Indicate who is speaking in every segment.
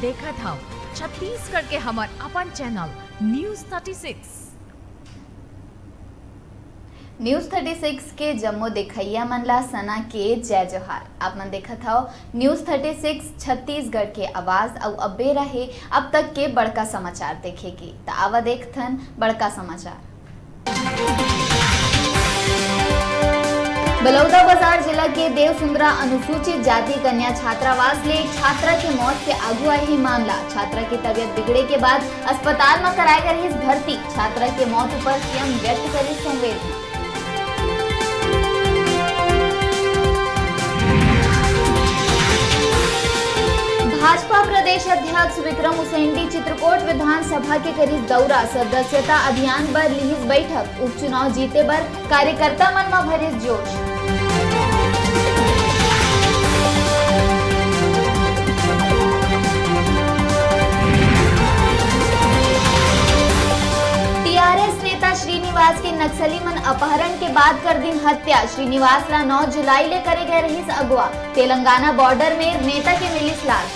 Speaker 1: देखा था छत्तीसगढ़ के हमार अपन चैनल न्यूज़
Speaker 2: 36 के जम्मो देखैया मन ला सना के जय जोहार। आप मन देखा था न्यूज़ 36 छत्तीसगढ़ के आवाज और अब्बे रहे अब तक के बड़का समाचार देखेगी। तो आवा देखथन बड़का समाचार। बलौदाबाजार जिला के देवसुंदरा अनुसूचित जाति कन्या छात्रावास ले छात्रा के मौत के आगू आए ही मामला। छात्रा की तबीयत बिगड़े के बाद अस्पताल में कराए गए इस भर्ती। छात्रा के मौत पर सीएम व्यक्त करे संवेदना। भाजपा प्रदेश अध्यक्ष विक्रम उसेंडी चित्रकोट विधानसभा के करीब दौरा। सदस्यता अभियान पर लिहिस बैठक। उपचुनाव जीते बर कार्यकर्ता मन में भरिस जोश। टीआरएस नेता श्रीनिवास के नक्सली मन अपहरण के बाद कर दिन हत्या। श्रीनिवास ला 9 जुलाई ले करे गए रहिस अगवा। तेलंगाना बॉर्डर में नेता के मिलिस लाश।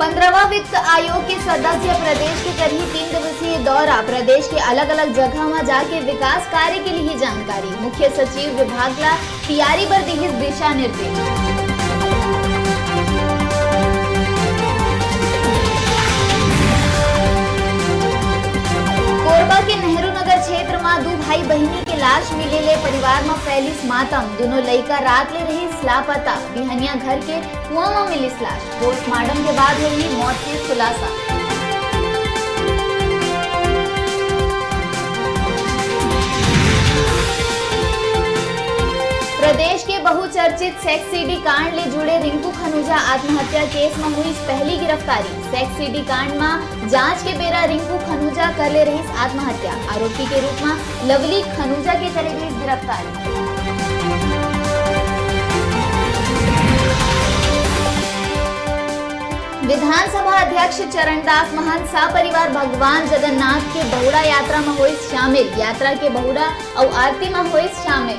Speaker 2: पंद्रहवां वित्त आयोग के सदस्य प्रदेश के करीब 3 दिवसीय दौरा। प्रदेश के अलग अलग जगह में जाके विकास कार्य के लिए जानकारी। मुख्य सचिव विभाग ला तैयारी पर दिहिस दिशा निर्देश। कोरबा के नेहरू नगर क्षेत्र में 2 भाई बहनी के लाश मिले ले परिवार में फैलिस मातम। दोनों लड़का रात ले रही लापता। बिहनिया घर के कुआं में मिलिस लाश। पोस्टमार्टम के बाद हुई मौत के खुलासा। प्रदेश के बहुचर्चित सेक्स सीडी कांड ले जुड़े रिंकू खनूजा आत्महत्या केस में हुई पहली गिरफ्तारी। सेक्स सीडी कांड में जांच के बेरा रिंकू खनूजा कर ले रही आत्महत्या। आरोपी के रूप में लवली खनूजा के करे गई गिरफ्तारी। विधानसभा अध्यक्ष चरणदास महंत सपरिवार भगवान जगन्नाथ के बहुड़ा यात्रा में हुई शामिल। यात्रा के बहुड़ा और आरती में हुई शामिल।